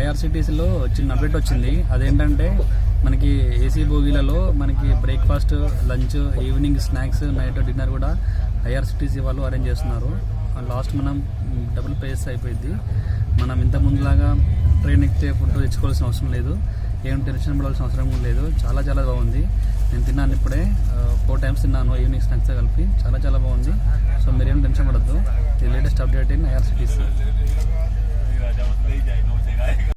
ఐఆర్సిటీసీలో చిన్న అప్డేట్ వచ్చింది. అదేంటంటే మనకి ఏసీ బోగీలలో మనకి breakfast, lunch, evening snacks, night dinner కూడా ఐఆర్సిటీసీ వాళ్ళు అరేంజ్ చేస్తున్నారు. లాస్ట్ మనం డబుల్ పేస్ అయిపోయింది. మనం ఇంత ముందులాగా ట్రైన్ ఎక్కితే ఫుడ్ తెచ్చుకోవాల్సిన అవసరం లేదు, ఏం టెన్షన్ పడాల్సిన అవసరం కూడా లేదు. చాలా చాలా బాగుంది. నేను తిన్నాను ఇప్పుడే 4 times తిన్నాను, ఈవినింగ్ స్నాక్స్ కలిపి. చాలా చాలా బాగుంది. సో మీరేం టెన్షన్ పడద్దు. The latest update in IRCTC.